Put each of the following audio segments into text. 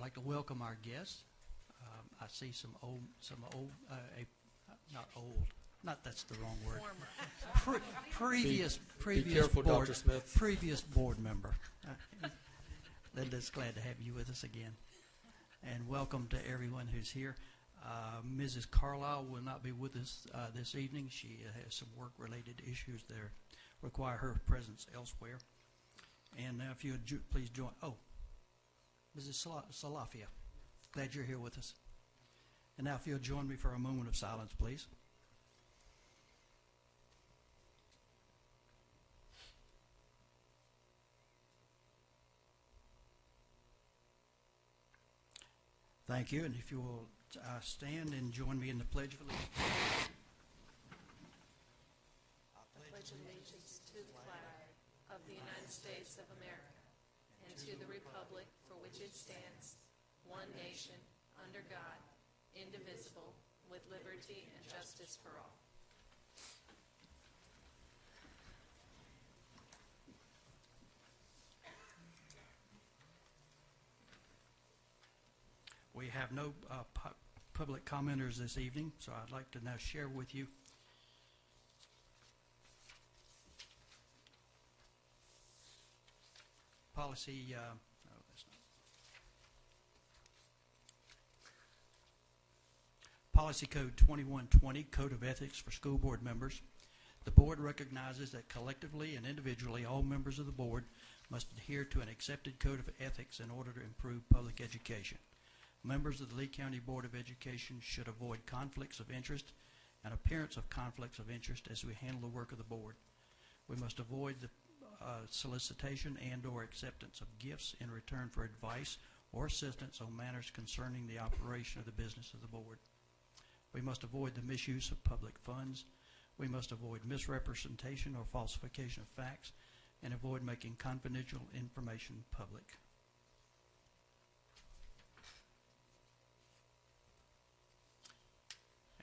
like to welcome our guests. I see some old, not old, not that's the wrong word. Previous careful, board, Dr. Smith. previous board member. Linda's glad to have you with us again, and welcome to everyone who's here. Mrs. Carlisle will not be with us this evening. She has some work-related issues that require her presence elsewhere. And now, if you would please join. Oh, Mrs. Salafia, glad you're here with us. And now, if you'll join me for a moment of silence, please. Thank you. And if you will stand and join me in the Pledge of Allegiance. Pledge allegiance to the flag of the United States of America and to the republic for which it stands, one nation, under God, indivisible, with liberty and justice for all. We have no public commenters this evening, so I'd like to now share with you policy. Policy Code 2120, Code of Ethics for School Board Members. The Board recognizes that collectively and individually all members of the Board must adhere to an accepted code of ethics in order to improve public education. Members of the Lee County Board of Education should avoid conflicts of interest and appearance of conflicts of interest as we handle the work of the Board. We must avoid the solicitation and or acceptance of gifts in return for advice or assistance on matters concerning the operation of the business of the Board. We must avoid the misuse of public funds. We must avoid misrepresentation or falsification of facts and avoid making confidential information public.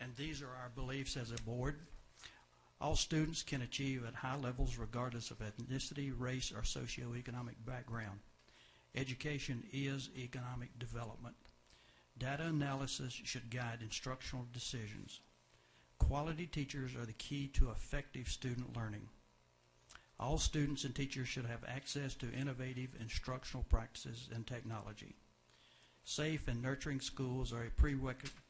And these are our beliefs as a board. All students can achieve at high levels regardless of ethnicity, race, or socioeconomic background. Education is economic development. Data analysis should guide instructional decisions. Quality teachers are the key to effective student learning. All students and teachers should have access to innovative instructional practices and technology. Safe and nurturing schools are a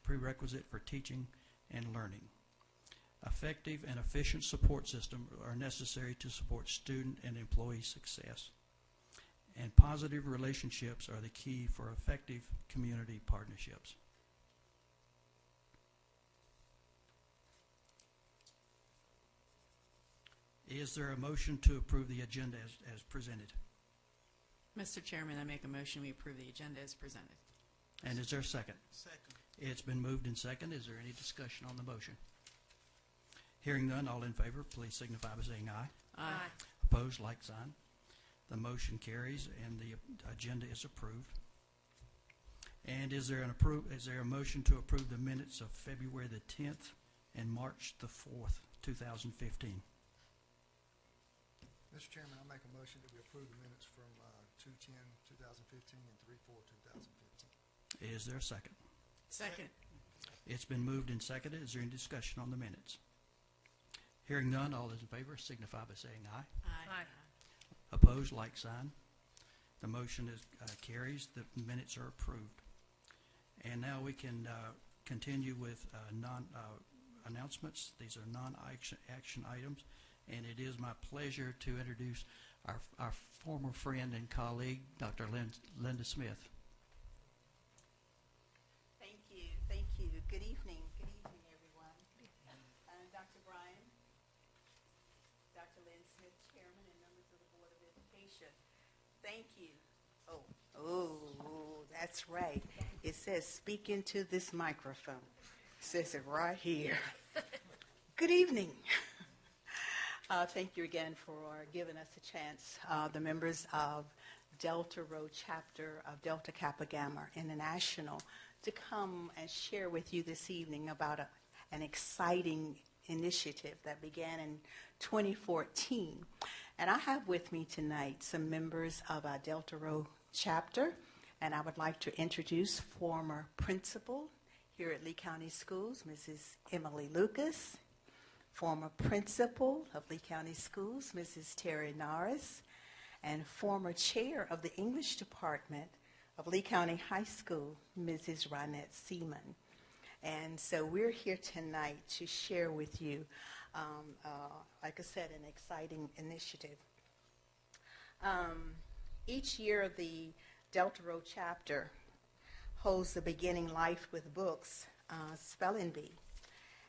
prerequisite for teaching and learning. Effective and efficient support systems are necessary to support student and employee success. And positive relationships are the key for effective community partnerships. Is there a motion to approve the agenda as presented? Mr. Chairman, I make a motion we approve the agenda as presented. And is there a second? Second. It's been moved and second. Is there any discussion on the motion? Hearing none, all in favor, please signify by saying aye. Aye. Opposed, like sign. The motion carries and the agenda is approved. And is there a motion to approve the minutes of February the 10th and March the 4th, 2015? Mr. Chairman, I make a motion that we approve the minutes from 2/10/2015 and 3/4/2015. Is there a second? Second. It's been moved and seconded. Is there any discussion on the minutes? Hearing none, all those in favor signify by saying aye. Aye. Opposed, like sign. The motion is carries. The minutes are approved. And now we can continue with announcements. These are non-action items. And it is my pleasure to introduce our former friend and colleague, Dr. Linda Smith. Thank you. Thank you. Good evening. Good evening, everyone. Dr. Bryan, Dr. Lynn Smith, Chairman, and members of the Board of Education. Thank you. Oh, that's right. It says speak into this microphone. It says it right here. Good evening. Thank you again for giving us a chance, the members of Delta Row Chapter of Delta Kappa Gamma International, to come and share with you this evening about an exciting initiative that began in 2014. And I have with me tonight some members of our Delta Row Chapter, And I would like to introduce former principal here at Lee County Schools, Mrs. Emily Lucas, former principal of Lee County Schools, Mrs. Terry Norris, and former chair of the English department of Lee County High School, Mrs. Ronette Seaman. And so we're here tonight to share with you, like I said, an exciting initiative. Each year, the Delta Road chapter holds the Beginning Life with Books spelling bee.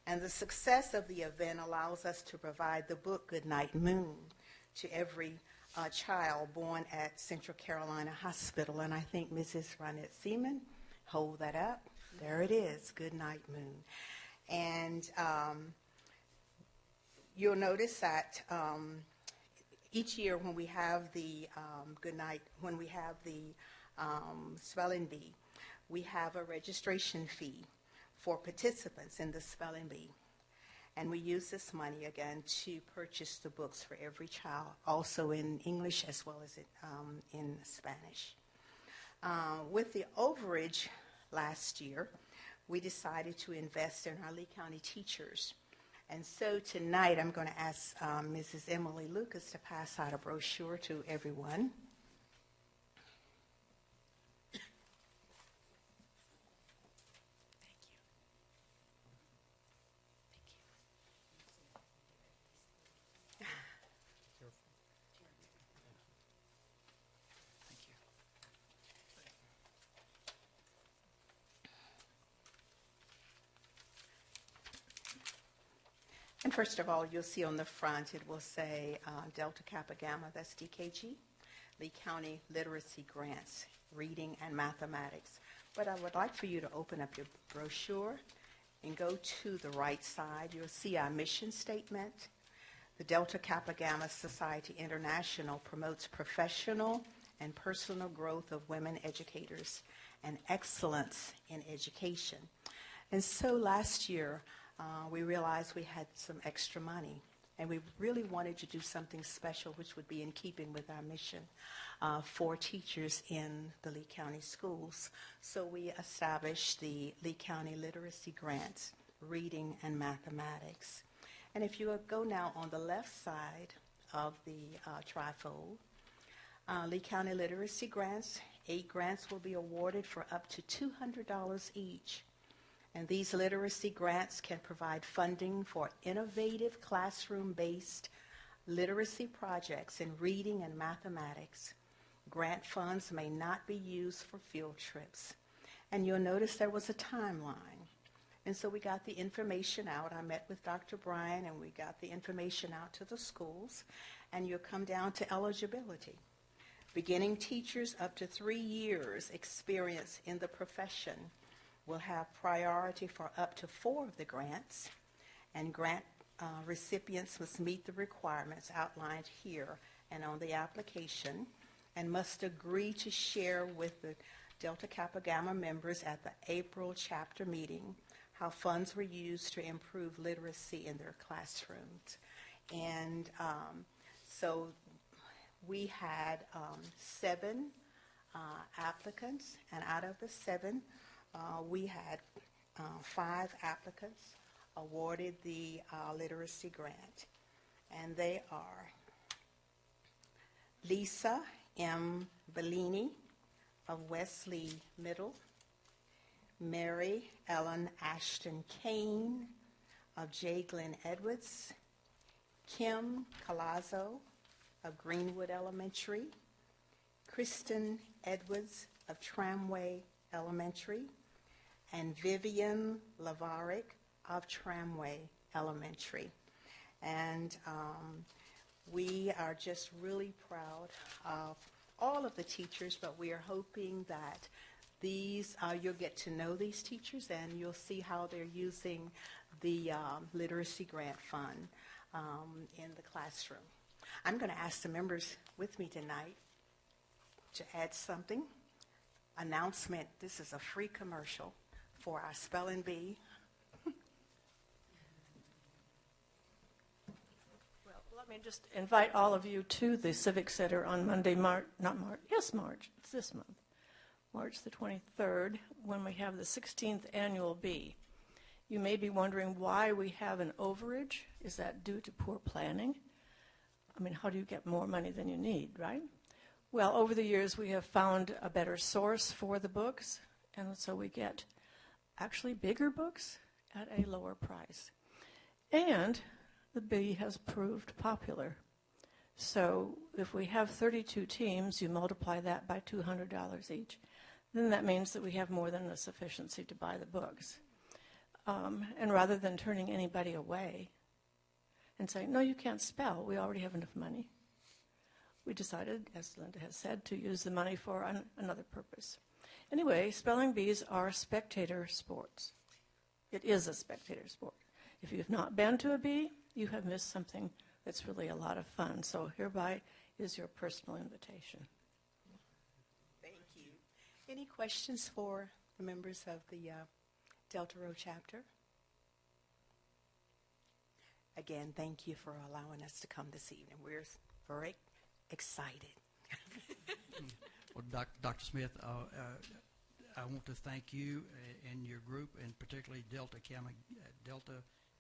And the success of the event allows us to provide the book Goodnight Moon to every child born at Central Carolina Hospital. And I think Mrs. Ronette Seaman, hold that up. There it is, Goodnight Moon. And you'll notice that each year when we have the spelling bee, we have a registration fee for participants in the spelling bee. And we use this money, again, to purchase the books for every child, also in English as well as in Spanish. With the overage last year, we decided to invest in our Lee County teachers. And so tonight I'm going to ask Mrs. Emily Lucas to pass out a brochure to everyone. And first of all, you'll see on the front, it will say Delta Kappa Gamma, that's DKG, Lee County Literacy Grants, Reading and Mathematics. But I would like for you to open up your brochure and go to the right side. You'll see our mission statement. The Delta Kappa Gamma Society International promotes professional and personal growth of women educators and excellence in education. And so last year, we realized we had some extra money, and we really wanted to do something special, which would be in keeping with our mission for teachers in the Lee County schools. So we established the Lee County Literacy Grants, Reading and Mathematics. And if you go now on the left side of the trifold, Lee County Literacy Grants, 8 grants will be awarded for up to $200 each. And these literacy grants can provide funding for innovative classroom-based literacy projects in reading and mathematics. Grant funds may not be used for field trips. And you'll notice there was a timeline. And so we got the information out. I met with Dr. Bryan, and we got the information out to the schools. And you'll come down to eligibility. Beginning teachers up to 3 years experience in the profession will have priority for up to 4 of the grants, and grant recipients must meet the requirements outlined here and on the application, and must agree to share with the Delta Kappa Gamma members at the April chapter meeting how funds were used to improve literacy in their classrooms. And so we had 7 applicants, and out of the 7, we had 5 applicants awarded the literacy grant, and they are Lisa M. Bellini of Wesley Middle, Mary Ellen Ashton Kane of J. Glenn Edwards, Kim Colazzo of Greenwood Elementary, Kristen Edwards of Tramway Elementary, and Vivian Lavaric of Tramway Elementary. And we are just really proud of all of the teachers, but we are hoping that these, you'll get to know these teachers, and you'll see how they're using the Literacy Grant Fund in the classroom. I'm going to ask the members with me tonight to add something. Announcement, this is a free commercial for our spelling bee. Well, let me just invite all of you to the Civic Center on Monday, March, it's this month, March the 23rd, when we have the 16th annual bee. You may be wondering why we have an overage. Is that due to poor planning? I mean, how do you get more money than you need, right? Well, over the years, we have found a better source for the books, and so we get actually bigger books at a lower price. And the bee has proved popular. So if we have 32 teams, you multiply that by $200 each, then that means that we have more than a sufficiency to buy the books. And rather than turning anybody away and saying, no, you can't spell, we already have enough money, we decided, as Linda has said, to use the money for another purpose. Anyway, spelling bees are spectator sports. It is a spectator sport. If you've not been to a bee, you have missed something that's really a lot of fun. So hereby is your personal invitation. Thank you. Any questions for the members of the Delta Row chapter? Again, thank you for allowing us to come this evening. We're very excited. Well, Dr. Smith, I want to thank you and your group, and particularly Delta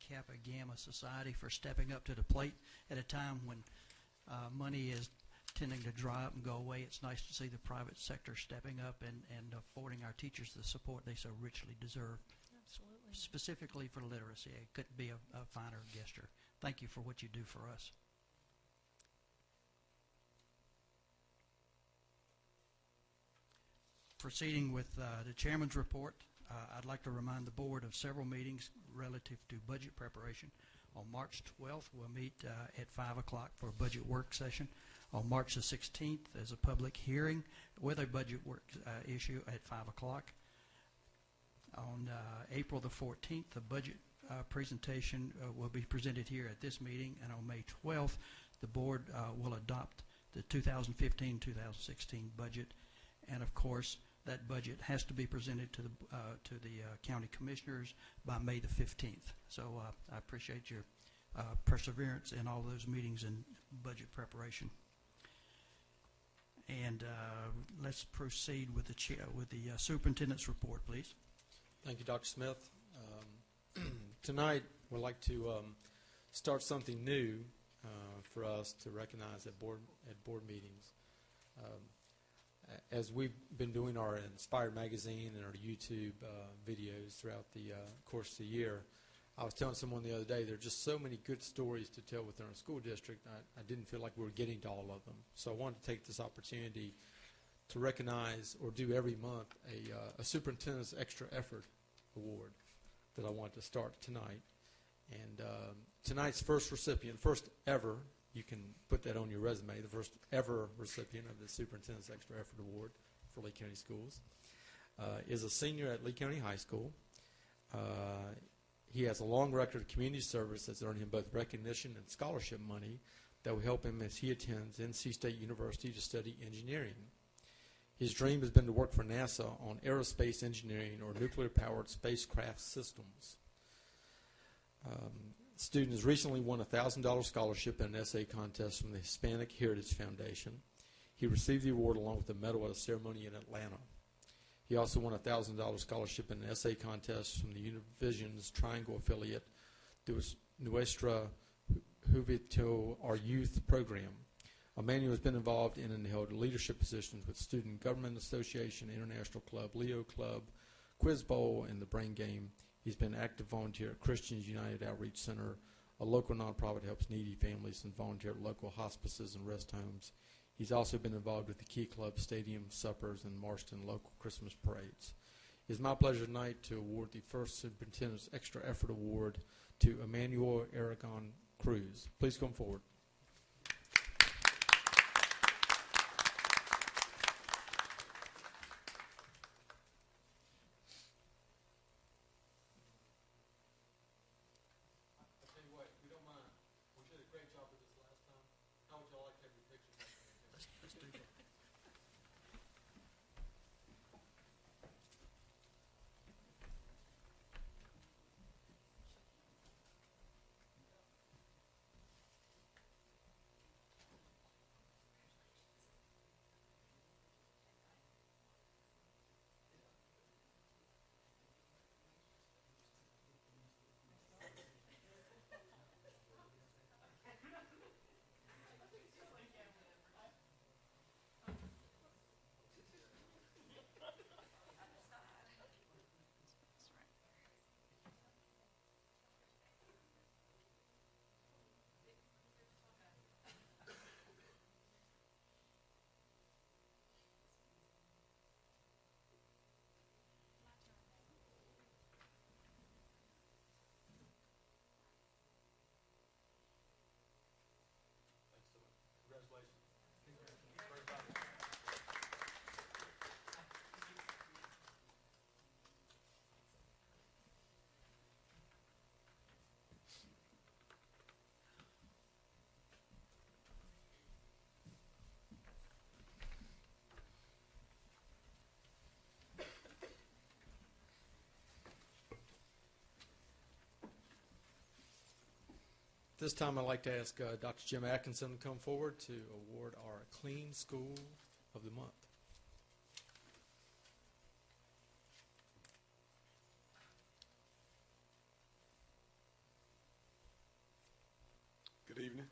Kappa Gamma Society, for stepping up to the plate at a time when money is tending to dry up and go away. It's nice to see the private sector stepping up and affording our teachers the support they so richly deserve. Absolutely. Specifically for literacy. It couldn't be a finer gesture. Thank you for what you do for us. Proceeding with the chairman's report, I'd like to remind the board of several meetings relative to budget preparation. On March 12th, we'll meet at 5 o'clock for a budget work session. On March the 16th, there's a public hearing with a budget work issue at 5 o'clock. On April the 14th, the budget presentation will be presented here at this meeting, and on May 12th, the board will adopt the 2015-2016 budget, and of course, that budget has to be presented to the county commissioners by May the 15th. So I appreciate your perseverance in all those meetings and budget preparation. And let's proceed with the superintendent's report, please. Thank you, Dr. Smith. Tonight, we'd like to start something new for us to recognize at board meetings. As we've been doing our Inspired magazine and our YouTube videos throughout the course of the year, I was telling someone the other day, there are just so many good stories to tell within our school district. I didn't feel like we were getting to all of them. So I wanted to take this opportunity to recognize, or do every month, a Superintendent's Extra Effort Award that I want to start tonight. And tonight's first recipient, first ever, you can put that on your resume, the first ever recipient of the Superintendent's Extra Effort Award for Lee County Schools, is a senior at Lee County High School. He has a long record of community service that's earned him both recognition and scholarship money that will help him as he attends NC State University to study engineering. His dream has been to work for NASA on aerospace engineering or nuclear-powered spacecraft systems. The student has recently won a $1,000 scholarship in an essay contest from the Hispanic Heritage Foundation. He received the award along with a medal at a ceremony in Atlanta. He also won a $1,000 scholarship in an essay contest from the Univision's Triangle affiliate, the Nuestra Juventud, our youth program. Emmanuel has been involved in and held leadership positions with Student Government Association, International Club, Leo Club, Quiz Bowl, and the Brain Game. He's been an active volunteer at Christians United Outreach Center, a local nonprofit helps needy families, and volunteer at local hospices and rest homes. He's also been involved with the Key Club, stadium suppers, and Marston local Christmas parades. It is my pleasure tonight to award the first Superintendent's Extra Effort Award to Emmanuel Aragon Cruz. Please come forward. This time I'd like to ask Dr. Jim Atkinson to come forward to award our Clean School of the Month. Good evening.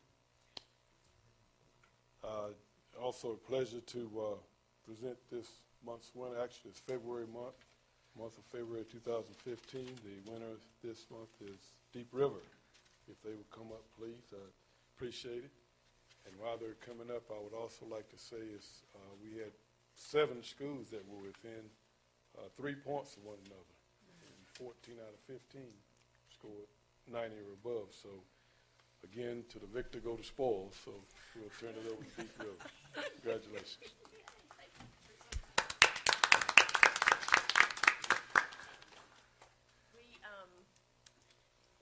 Also a pleasure to present this month's winner. Actually, it's February month of February 2015. The winner this month is Deep River. If they would come up, please, I'd appreciate it. And while they're coming up, I would also like to say is we had 7 schools that were within 3 points of one another. And 14 out of 15 scored 90 or above. So, again, to the victor go the spoils. So we'll turn it over to Deep River. Congratulations.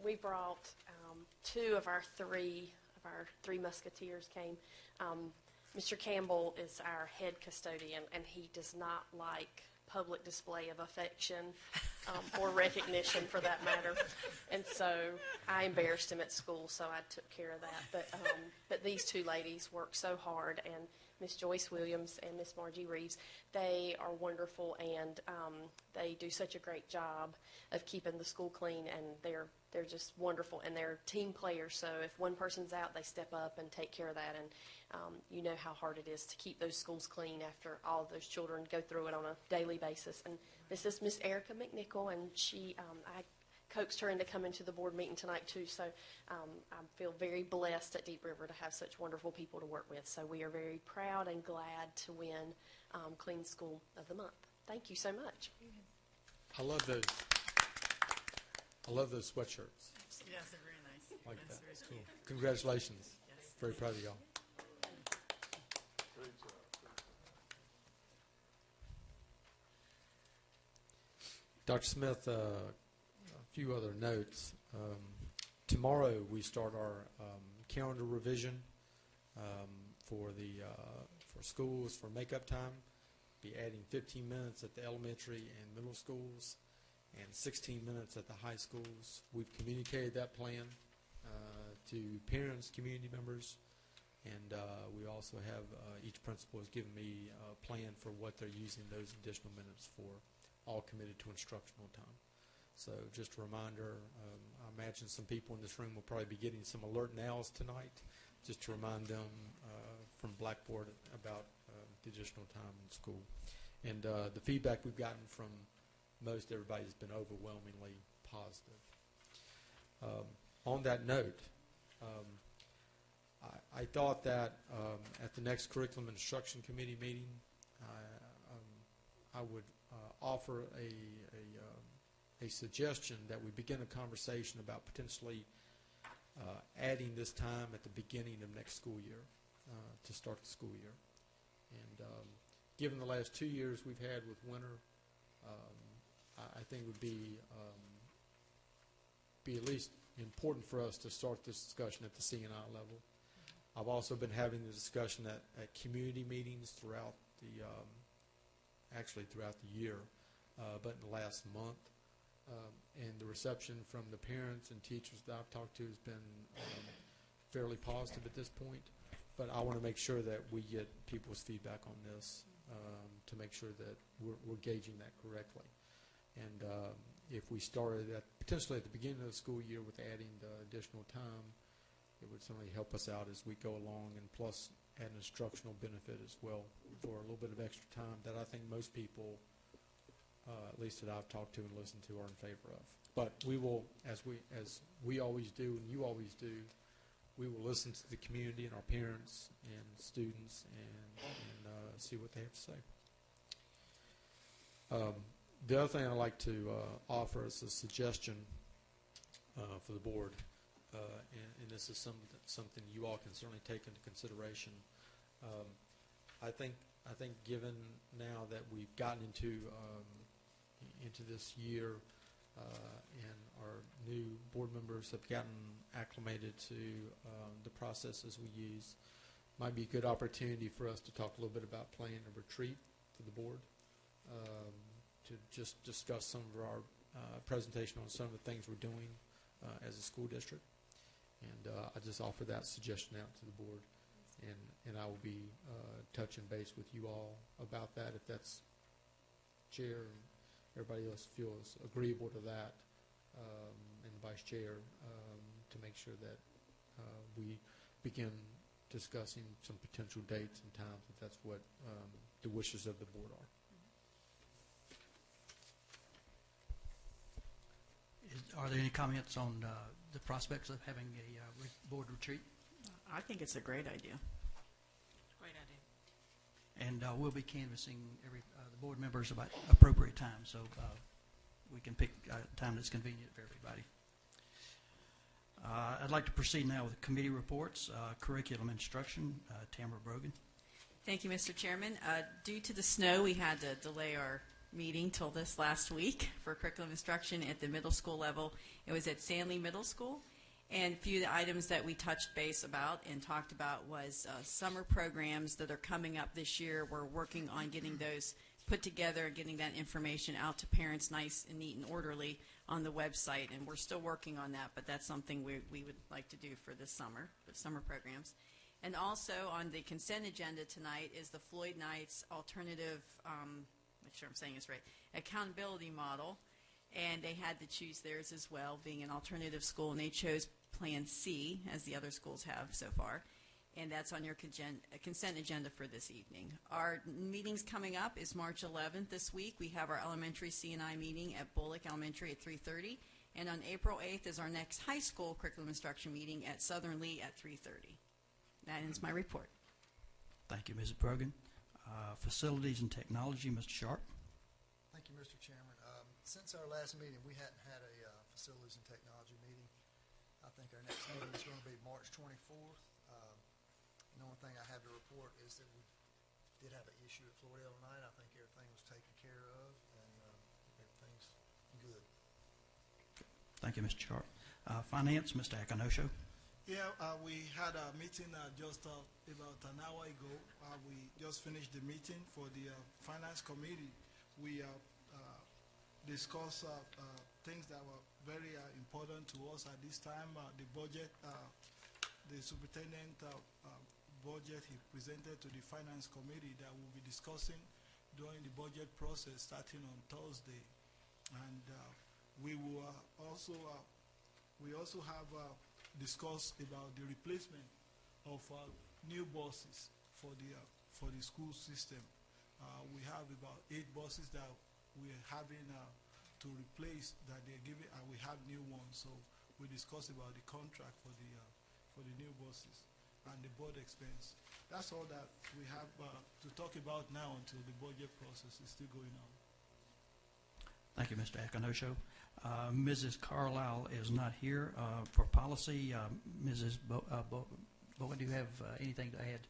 We brought 2 of our three musketeers came. Mr. Campbell is our head custodian, and he does not like public display of affection or recognition, for that matter. And so I embarrassed him at school, so I took care of that. But these 2 ladies worked so hard, and Miss Joyce Williams and Miss Margie Reeves, they are wonderful, and they do such a great job of keeping the school clean, and they're just wonderful, and they're team players. So if one person's out, they step up and take care of that, and you know how hard it is to keep those schools clean after all of those children go through it on a daily basis. And this is Miss Erica McNichol, and I coaxed her into coming to the board meeting tonight too. So I feel very blessed at Deep River to have such wonderful people to work with. So we are very proud and glad to win Clean School of the Month. Thank you so much. I love those. I love those sweatshirts. Yes, they're very nice. Like Yes, that. very Cool. cute. Congratulations. Yes. Very proud of y'all. Great job. Dr. Smith, a few other notes. Tomorrow we start our calendar revision for schools for makeup time. Be adding 15 minutes at the elementary and middle schools and 16 minutes at the high schools. We've communicated that plan to parents, community members, and we also have each principal has given me a plan for what they're using those additional minutes for, all committed to instructional time. So just a reminder, I imagine some people in this room will probably be getting some alert nows tonight, just to remind them from Blackboard about the additional time in school. And the feedback we've gotten from most everybody has been overwhelmingly positive. On that note, I thought that at the next Curriculum Instruction Committee meeting, I would offer a suggestion that we begin a conversation about potentially adding this time at the beginning of next school year to start the school year. And given the last 2 years we've had with winter, I think it would be at least important for us to start this discussion at the C&I level. I've also been having the discussion at community meetings throughout the year, but in the last month. And the reception from the parents and teachers that I've talked to has been fairly positive at this point. But I want to make sure that we get people's feedback on this to make sure that we're gauging that correctly. And if we started potentially at the beginning of the school year with adding the additional time, it would certainly help us out as we go along, and plus add an instructional benefit as well for a little bit of extra time that I think most people, at least that I've talked to and listened to, are in favor of. But we will, as we always do, and you always do, we will listen to the community and our parents and students and see what they have to say. The other thing I'd like to offer is a suggestion for the board, and this is something you all can certainly take into consideration. I think given now that we've gotten into this year and our new board members have gotten acclimated to the processes we use, might be a good opportunity for us to talk a little bit about planning a retreat for the board, to just discuss some of our presentation on some of the things we're doing as a school district. And I just offer that suggestion out to the board, and I will be touching base with you all about that if that's chair and everybody else feels agreeable to that, and the vice chair, to make sure that we begin discussing some potential dates and times if that's what the wishes of the board are. Are there any comments on the prospects of having a board retreat? I think it's a great idea. Great idea. And we'll be canvassing the board members about appropriate time, so we can pick a time that's convenient for everybody. I'd like to proceed now with committee reports. Curriculum instruction, Tamara Brogan. Thank you, Mr. Chairman. Due to the snow, we had to delay our meeting till this last week for curriculum instruction at the middle school level. It was at Sandley Middle School. And a few of the items that we touched base about and talked about was summer programs that are coming up this year. We're working on getting those put together and getting that information out to parents nice and neat and orderly on the website. And we're still working on that, but that's something we would like to do for this summer, the summer programs. And also on the consent agenda tonight is the Floyd Knights alternative, make sure I'm saying this right, accountability model. And they had to choose theirs as well, being an alternative school, and they chose Plan C, as the other schools have so far. And that's on your consent agenda for this evening. Our meetings coming up is March 11th this week. We have our elementary C&I meeting at Bullock Elementary at 3:30. And on April 8th is our next high school curriculum instruction meeting at Southern Lee at 3:30. That ends my report. Thank you, Mrs. Brogan. Facilities and technology, Mr. Sharp. Thank you, Mr. Chairman. Since our last meeting, we hadn't had a facilities and technology meeting. I think our next meeting is going to be March 24th. The only thing I have to report is that we did have an issue at Floydale tonight. I think everything was taken care of, and everything's good. Thank you, Mr. Sharp. Finance, Mr. Akanosho. Yeah, we had a meeting just about an hour ago. We just finished the meeting for the Finance Committee. We discussed things that were very important to us at this time. The budget, the superintendent budget he presented to the Finance Committee that we'll be discussing during the budget process starting on Thursday. And we will also have discussed about the replacement of new buses for the school system. We have about 8 buses that we're having to replace that they're giving, and we have new ones. So we discussed about the contract for the new buses and the board expense. That's all that we have to talk about now until the budget process is still going on. Thank you, Mr. Akanosho. Mrs. Carlisle is not here for policy. Mrs. Bowen, do you have anything to add?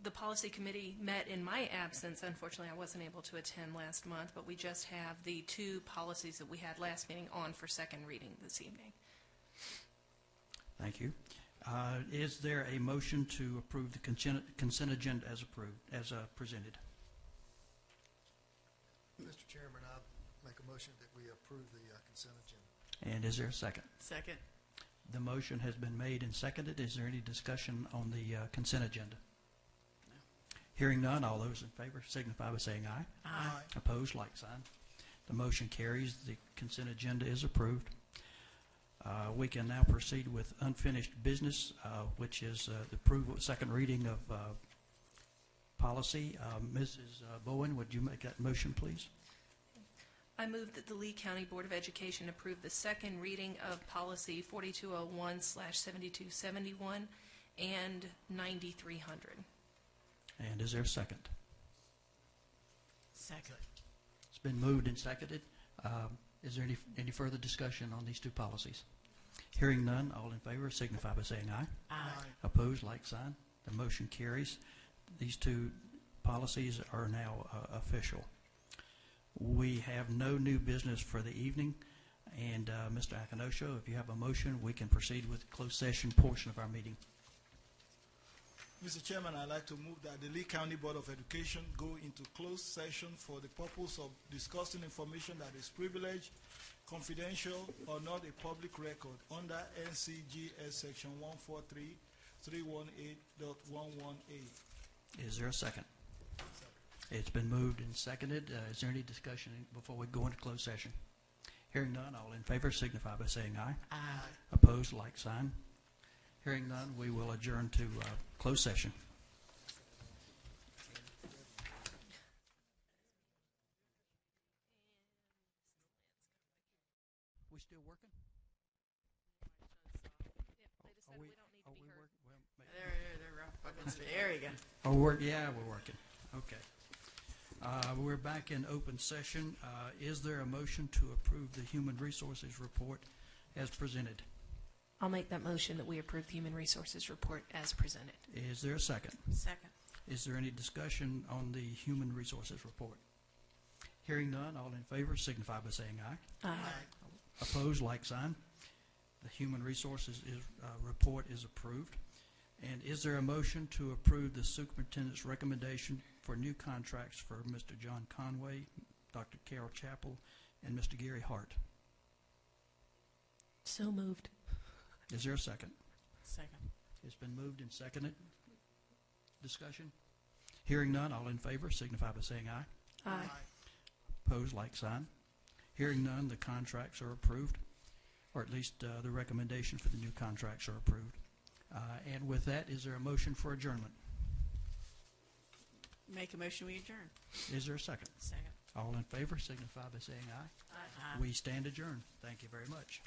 The policy committee met in my absence. Unfortunately, I wasn't able to attend last month, but we just have the 2 policies that we had last meeting on for second reading this evening. Thank you. Is there a motion to approve the consent agenda as presented? Mr. Chairman, I make a motion that we approve the consent agenda. And is there a second? Second. The motion has been made and seconded. Is there any discussion on the consent agenda? No. Hearing none, all those in favor signify by saying aye. Aye. Opposed, like sign. The motion carries. The consent agenda is approved. We can now proceed with unfinished business, which is the approval, second reading of policy. Mrs. Bowen, would you make that motion, please? I move that the Lee County Board of Education approve the second reading of policy 4201/7271 and 9300. And is there a second? Second. It's been moved and seconded. Is there any further discussion on these 2 policies? Hearing none, all in favor signify by saying aye. Aye. Opposed, like sign. The motion carries. These 2 policies are now official. We have no new business for the evening. And Mr. Akanosho, if you have a motion, we can proceed with the closed session portion of our meeting. Mr. Chairman, I'd like to move that the Lee County Board of Education go into closed session for the purpose of discussing information that is privileged, confidential, or not a public record under NCGS Section 143.318.118. Is there a second? It's been moved and seconded. Is there any discussion before we go into closed session? Hearing none, all in favor signify by saying aye. Aye. Opposed, like sign. Hearing none, we will adjourn to closed session. We still working? They just Are said we- we don't need to are be we heard. working? Well, There we go. oh, yeah, we're working. Okay. We're back in open session. Is there a motion to approve the Human Resources Report as presented? I'll make that motion that we approve the Human Resources Report as presented. Is there a second? Second. Is there any discussion on the Human Resources Report? Hearing none, all in favor signify by saying aye. Aye. Opposed, like sign. The Human Resources Report is approved. And is there a motion to approve the superintendent's recommendation for new contracts for Mr. John Conway, Dr. Carol Chappell, and Mr. Gary Hart? So moved. Is there a second? Second. It's been moved and seconded. Discussion? Hearing none, all in favor signify by saying aye. Aye. Opposed, like sign. Hearing none, the contracts are approved, or at least the recommendation for the new contracts are approved. And with that, is there a motion for adjournment? Make a motion, we adjourn. Is there a second? Second. All in favor signify by saying aye. Aye. We stand adjourned. Thank you very much.